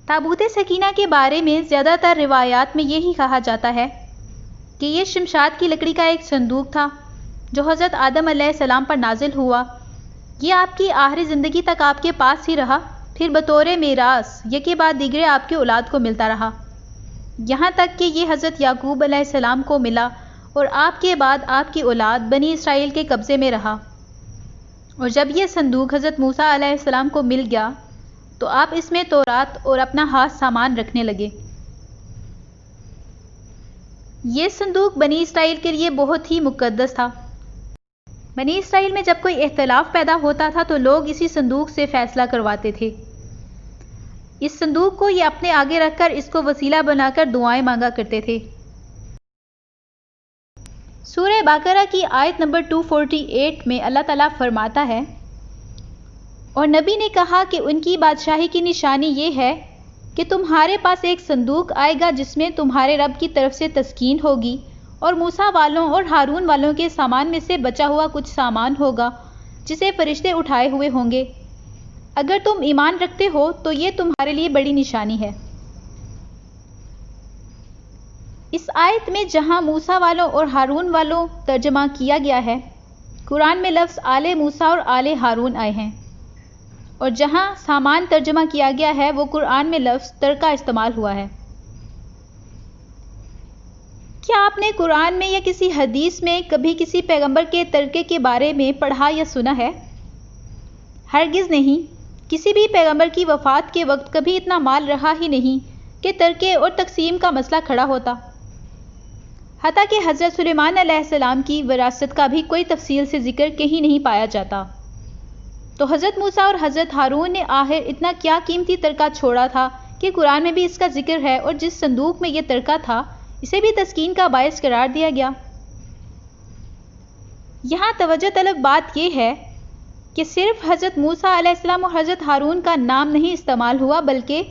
تابوت سکینہ کے بارے میں زیادہ تر روایات میں یہی کہا جاتا ہے کہ یہ شمشاد کی لکڑی کا ایک صندوق تھا جو حضرت آدم علیہ السلام پر نازل ہوا۔ یہ آپ کی آخری زندگی تک آپ کے پاس ہی رہا، پھر بطور میراث یکے بعد دیگرے آپ کی اولاد کو ملتا رہا، یہاں تک کہ یہ حضرت یعقوب علیہ السلام کو ملا اور آپ کے بعد آپ کی اولاد بنی اسرائیل کے قبضے میں رہا۔ اور جب یہ صندوق حضرت موسیٰ علیہ السلام کو مل گیا تو آپ اس میں تورات اور اپنا خاص سامان رکھنے لگے۔ یہ صندوق بنی اسرائیل کے لیے بہت ہی مقدس تھا۔ بنی اسرائیل میں جب کوئی اختلاف پیدا ہوتا تھا تو لوگ اسی صندوق سے فیصلہ کرواتے تھے۔ اس صندوق کو یہ اپنے آگے رکھ کر اس کو وسیلہ بنا کر دعائیں مانگا کرتے تھے۔ سورہ بقرہ کی آیت نمبر 248 میں اللہ تعالیٰ فرماتا ہے، اور نبی نے کہا کہ ان کی بادشاہی کی نشانی یہ ہے کہ تمہارے پاس ایک صندوق آئے گا جس میں تمہارے رب کی طرف سے تسکین ہوگی، اور موسیٰ والوں اور ہارون والوں کے سامان میں سے بچا ہوا کچھ سامان ہوگا جسے فرشتے اٹھائے ہوئے ہوں گے۔ اگر تم ایمان رکھتے ہو تو یہ تمہارے لیے بڑی نشانی ہے۔ اس آیت میں جہاں موسیٰ والوں اور ہارون والوں ترجمہ کیا گیا ہے، قرآن میں لفظ آل موسیٰ اور آل ہارون آئے ہیں، اور جہاں سامان ترجمہ کیا گیا ہے وہ قرآن میں لفظ ترکہ استعمال ہوا ہے۔ کیا آپ نے قرآن میں یا کسی حدیث میں کبھی کسی پیغمبر کے ترکے کے بارے میں پڑھا یا سنا ہے؟ ہرگز نہیں۔ کسی بھی پیغمبر کی وفات کے وقت کبھی اتنا مال رہا ہی نہیں کہ ترکے اور تقسیم کا مسئلہ کھڑا ہوتا۔ حتیٰ کہ حضرت سلیمان علیہ السلام کی وراثت کا بھی کوئی تفصیل سے ذکر کہیں نہیں پایا جاتا۔ تو حضرت موسیٰ اور حضرت ہارون نے آخر اتنا کیا قیمتی ترکہ چھوڑا تھا کہ قرآن میں بھی اس کا ذکر ہے، اور جس صندوق میں یہ ترکہ تھا اسے بھی تسکین کا باعث قرار دیا گیا۔ یہاں توجہ طلب بات یہ ہے کہ صرف حضرت موسیٰ علیہ السلام اور حضرت ہارون کا نام نہیں استعمال ہوا، بلکہ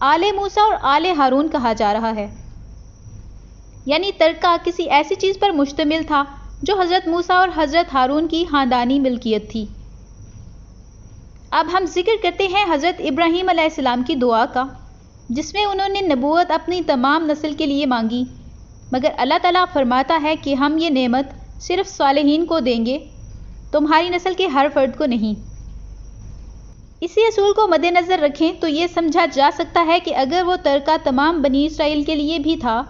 آل موسیٰ اور آل ہارون کہا جا رہا ہے، یعنی ترکہ کسی ایسی چیز پر مشتمل تھا جو حضرت موسیٰ اور حضرت ہارون کی خاندانی ملکیت تھی۔ اب ہم ذکر کرتے ہیں حضرت ابراہیم علیہ السلام کی دعا کا، جس میں انہوں نے نبوت اپنی تمام نسل کے لیے مانگی، مگر اللہ تعالیٰ فرماتا ہے کہ ہم یہ نعمت صرف صالحین کو دیں گے، تمہاری نسل کے ہر فرد کو نہیں۔ اسی اصول کو مد نظر رکھیں تو یہ سمجھا جا سکتا ہے کہ اگر وہ ترکہ تمام بنی اسرائیل کے لیے بھی تھا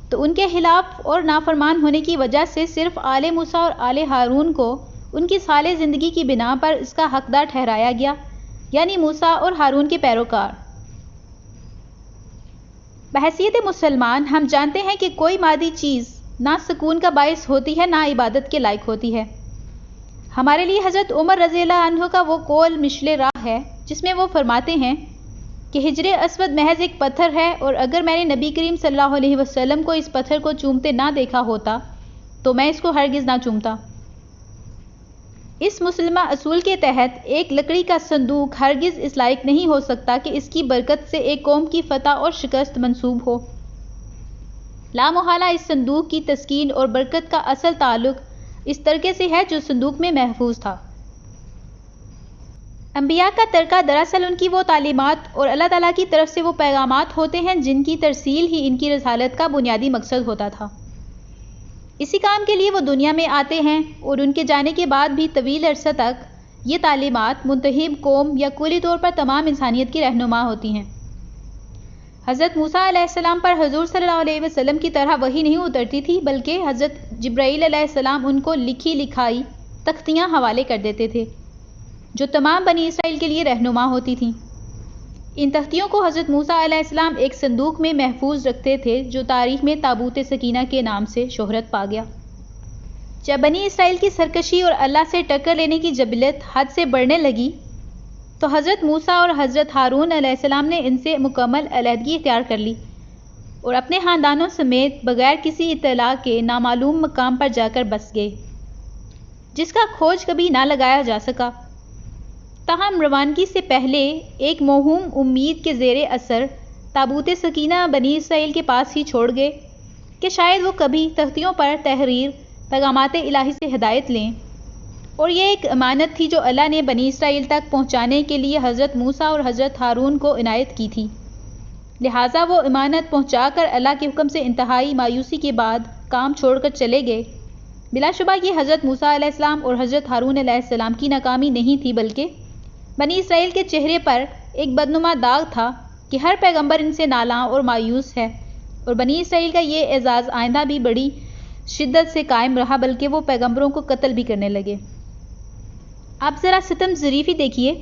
تو ان کے خلاف اور نافرمان ہونے کی وجہ سے صرف آل موسیٰ اور آل ہارون کو ان کی صالح زندگی کی بنا پر اس کا حقدار ٹھہرایا گیا، یعنی موسیٰ اور ہارون کے پیروکار۔ بحیثیت مسلمان ہم جانتے ہیں کہ کوئی مادی چیز نہ سکون کا باعث ہوتی ہے نہ عبادت کے لائق ہوتی ہے۔ ہمارے لیے حضرت عمر رضی اللہ عنہ کا وہ قول مشل راہ ہے جس میں وہ فرماتے ہیں کہ حجر اسود محض ایک پتھر ہے، اور اگر میں نے نبی کریم صلی اللہ علیہ وسلم کو اس پتھر کو چومتے نہ دیکھا ہوتا تو میں اس کو ہرگز نہ چومتا۔ اس مسلمہ اصول کے تحت ایک لکڑی کا صندوق ہرگز اس لائق نہیں ہو سکتا کہ اس کی برکت سے ایک قوم کی فتح اور شکست منسوب ہو۔ لا محالہ اس صندوق کی تسکین اور برکت کا اصل تعلق اس ترکے سے ہے جو صندوق میں محفوظ تھا۔ انبیاء کا ترکہ دراصل ان کی وہ تعلیمات اور اللہ تعالیٰ کی طرف سے وہ پیغامات ہوتے ہیں جن کی ترسیل ہی ان کی رسالت کا بنیادی مقصد ہوتا تھا۔ اسی کام کے لیے وہ دنیا میں آتے ہیں، اور ان کے جانے کے بعد بھی طویل عرصہ تک یہ تعلیمات منتخب قوم یا کلی طور پر تمام انسانیت کی رہنما ہوتی ہیں۔ حضرت موسیٰ علیہ السلام پر حضور صلی اللہ علیہ وسلم کی طرح وحی نہیں اترتی تھی، بلکہ حضرت جبرائیل علیہ السلام ان کو لکھی لکھائی تختیاں حوالے کر دیتے تھے جو تمام بنی اسرائیل کے لیے رہنما ہوتی تھیں۔ ان تختیوں کو حضرت موسیٰ علیہ السلام ایک صندوق میں محفوظ رکھتے تھے جو تاریخ میں تابوت سکینہ کے نام سے شہرت پا گیا۔ جب بنی اسرائیل کی سرکشی اور اللہ سے ٹکر لینے کی جبلت حد سے بڑھنے لگی تو حضرت موسیٰ اور حضرت ہارون علیہ السلام نے ان سے مکمل علیحدگی اختیار کر لی اور اپنے خاندانوں سمیت بغیر کسی اطلاع کے نامعلوم مقام پر جا کر بس گئے، جس کا کھوج کبھی نہ لگایا جا سکا۔ تاہم روانگی سے پہلے ایک موہوم امید کے زیر اثر تابوت سکینہ بنی اسرائیل کے پاس ہی چھوڑ گئے کہ شاید وہ کبھی تختیوں پر تحریر پیغامات الہی سے ہدایت لیں، اور یہ ایک امانت تھی جو اللہ نے بنی اسرائیل تک پہنچانے کے لیے حضرت موسیٰ اور حضرت ہارون کو عنایت کی تھی۔ لہٰذا وہ امانت پہنچا کر اللہ کے حکم سے انتہائی مایوسی کے بعد کام چھوڑ کر چلے گئے۔ بلا شبہ یہ حضرت موسیٰ علیہ السلام اور حضرت ہارون علیہ السلام کی ناکامی نہیں تھی، بلکہ بنی اسرائیل کے چہرے پر ایک بدنما داغ تھا کہ ہر پیغمبر ان سے نالاں اور مایوس ہے، اور بنی اسرائیل کا یہ اعزاز آئندہ بھی بڑی شدت سے قائم رہا، بلکہ وہ پیغمبروں کو قتل بھی کرنے لگے۔ آپ ذرا ستم ظریفی دیکھیے،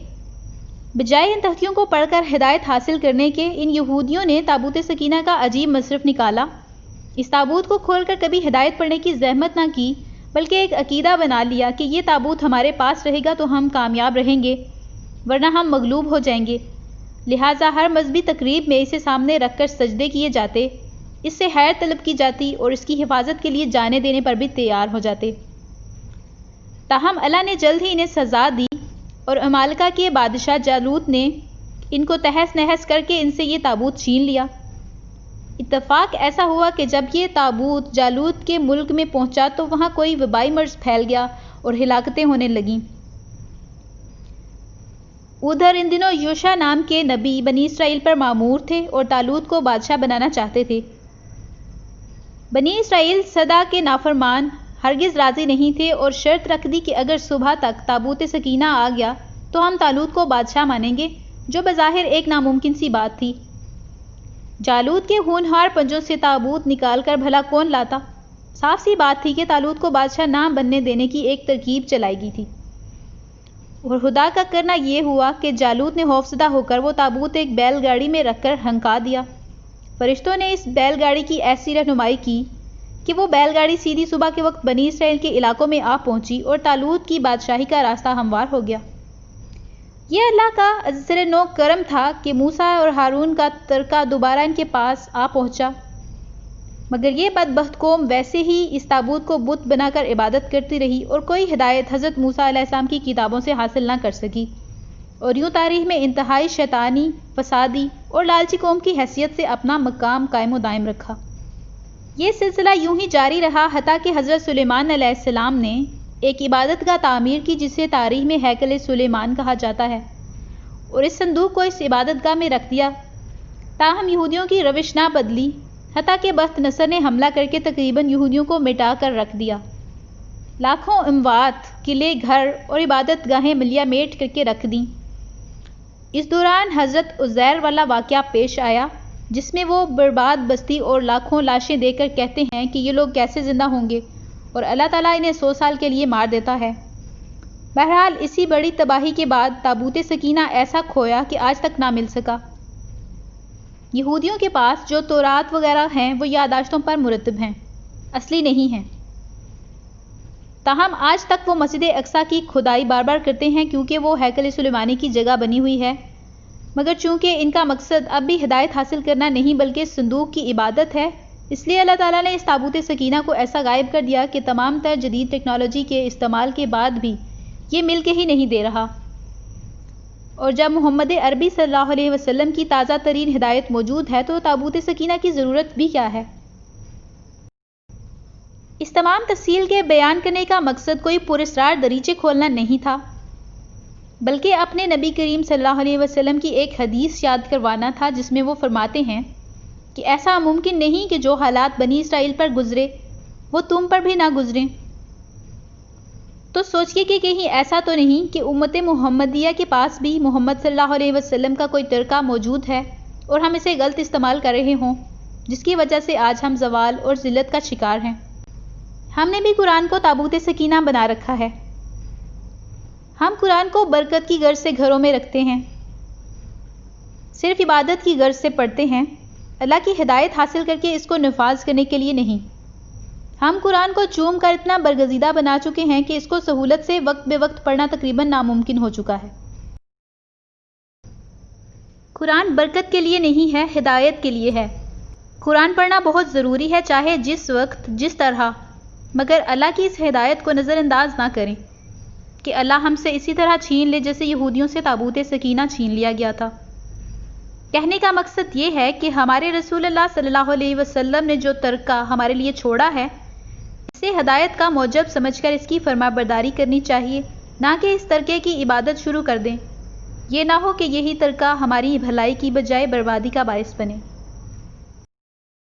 بجائے ان تختیوں کو پڑھ کر ہدایت حاصل کرنے کے، ان یہودیوں نے تابوت سکینہ کا عجیب مصرف نکالا۔ اس تابوت کو کھول کر کبھی ہدایت پڑھنے کی زحمت نہ کی، بلکہ ایک عقیدہ بنا لیا کہ یہ تابوت ہمارے پاس رہے گا تو ہم کامیاب رہیں گے، ورنہ ہم مغلوب ہو جائیں گے۔ لہٰذا ہر مذہبی تقریب میں اسے سامنے رکھ کر سجدے کیے جاتے، اس سے خیر طلب کی جاتی اور اس کی حفاظت کے لیے جانے دینے پر بھی تیار ہو جاتے۔ تاہم اللہ نے جلد ہی انہیں سزا دی اور عمالقہ کے بادشاہ جالوت نے ان کو تہس نہس کر کے ان سے یہ تابوت چھین لیا۔ اتفاق ایسا ہوا کہ جب یہ تابوت جالوت کے ملک میں پہنچا تو وہاں کوئی وبائی مرض پھیل گیا اور ہلاکتیں ہونے لگیں۔ ادھر ان دنوں یوشع نام کے نبی بنی اسرائیل پر مامور تھے اور طالوت کو بادشاہ بنانا چاہتے تھے۔ بنی اسرائیل صدا کے نافرمان ہرگز راضی نہیں تھے اور شرط رکھ دی کہ اگر صبح تک تابوت سکینہ آ گیا تو ہم طالوت کو بادشاہ مانیں گے، جو بظاہر ایک ناممکن سی بات تھی۔ جالوت کے ہونہار پنجوں سے تابوت نکال کر بھلا کون لاتا؟ صاف سی بات تھی کہ طالوت کو بادشاہ نہ بننے دینے کی ایک ترکیب چلائی گئی تھی، اور خدا کا کرنا یہ ہوا کہ جالوت نے خوفزدہ ہو کر وہ تابوت ایک بیل گاڑی میں رکھ کر ہنکا دیا۔ فرشتوں نے اس بیل گاڑی کی ایسی رہنمائی کی کہ وہ بیل گاڑی سیدھی صبح کے وقت بنی اسرائیل کے علاقوں میں آ پہنچی اور طالوت کی بادشاہی کا راستہ ہموار ہو گیا۔ یہ اللہ کا ازر نو کرم تھا کہ موسیٰ اور ہارون کا ترکہ دوبارہ ان کے پاس آ پہنچا، مگر یہ بدبخت قوم ویسے ہی اس تابوت کو بت بنا کر عبادت کرتی رہی اور کوئی ہدایت حضرت موسیٰ علیہ السلام کی کتابوں سے حاصل نہ کر سکی، اور یوں تاریخ میں انتہائی شیطانی، فسادی اور لالچی قوم کی حیثیت سے اپنا مقام قائم و دائم رکھا۔ یہ سلسلہ یوں ہی جاری رہا حتیٰ کہ حضرت سلیمان علیہ السلام نے ایک عبادت گاہ تعمیر کی جسے تاریخ میں ہیکل سلیمان کہا جاتا ہے، اور اس صندوق کو اس عبادت گاہ میں رکھ دیا۔ تاہم یہودیوں کی روش نہ بدلی، حتیٰ کہ بخت نصر نے حملہ کر کے تقریباً یہودیوں کو مٹا کر رکھ دیا۔ لاکھوں اموات، قلعے، گھر اور عبادت گاہیں ملیا میٹ کر کے رکھ دیں۔ اس دوران حضرت عزیر والا واقعہ پیش آیا جس میں وہ برباد بستی اور لاکھوں لاشیں دے کر کہتے ہیں کہ یہ لوگ کیسے زندہ ہوں گے، اور اللہ تعالیٰ انہیں 100 سال کے لیے مار دیتا ہے۔ بہرحال اسی بڑی تباہی کے بعد تابوت سکینہ ایسا کھویا کہ آج تک نہ مل سکا۔ یہودیوں کے پاس جو تورات وغیرہ ہیں وہ یادداشتوں پر مرتب ہیں، اصلی نہیں ہیں۔ تاہم آج تک وہ مسجد اقصیٰ کی کھدائی بار بار کرتے ہیں کیونکہ وہ ہیکل سلیمانی کی جگہ بنی ہوئی ہے، مگر چونکہ ان کا مقصد اب بھی ہدایت حاصل کرنا نہیں بلکہ صندوق کی عبادت ہے، اس لیے اللہ تعالیٰ نے اس تابوت سکینہ کو ایسا غائب کر دیا کہ تمام تر جدید ٹیکنالوجی کے استعمال کے بعد بھی یہ مل کے ہی نہیں دے رہا۔ اور جب محمد عربی صلی اللہ علیہ وسلم کی تازہ ترین ہدایت موجود ہے تو تابوت سکینہ کی ضرورت بھی کیا ہے؟ اس تمام تفصیل کے بیان کرنے کا مقصد کوئی پراسرار دریچے کھولنا نہیں تھا، بلکہ اپنے نبی کریم صلی اللہ علیہ وسلم کی ایک حدیث یاد کروانا تھا جس میں وہ فرماتے ہیں کہ ایسا ممکن نہیں کہ جو حالات بنی اسرائیل پر گزرے وہ تم پر بھی نہ گزریں۔ تو سوچئے کہ کہیں ایسا تو نہیں کہ امت محمدیہ کے پاس بھی محمد صلی اللہ علیہ وسلم کا کوئی ترکہ موجود ہے اور ہم اسے غلط استعمال کر رہے ہوں، جس کی وجہ سے آج ہم زوال اور ذلت کا شکار ہیں۔ ہم نے بھی قرآن کو تابوت سکینہ بنا رکھا ہے۔ ہم قرآن کو برکت کی غرض سے گھروں میں رکھتے ہیں، صرف عبادت کی غرض سے پڑھتے ہیں، اللہ کی ہدایت حاصل کر کے اس کو نفاذ کرنے کے لیے نہیں۔ ہم قرآن کو چوم کر اتنا برگزیدہ بنا چکے ہیں کہ اس کو سہولت سے وقت بے وقت پڑھنا تقریباً ناممکن ہو چکا ہے۔ قرآن برکت کے لیے نہیں ہے، ہدایت کے لیے ہے۔ قرآن پڑھنا بہت ضروری ہے، چاہے جس وقت جس طرح، مگر اللہ کی اس ہدایت کو نظر انداز نہ کریں کہ اللہ ہم سے اسی طرح چھین لے جیسے یہودیوں سے تابوت سکینہ چھین لیا گیا تھا۔ کہنے کا مقصد یہ ہے کہ ہمارے رسول اللہ صلی اللہ علیہ وسلم نے جو ترکہ ہمارے لیے چھوڑا ہے، اسے ہدایت کا موجب سمجھ کر اس کی فرما برداری کرنی چاہیے، نہ کہ اس ترکے کی عبادت شروع کر دیں۔ یہ نہ ہو کہ یہی ترکہ ہماری بھلائی کی بجائے بربادی کا باعث بنے۔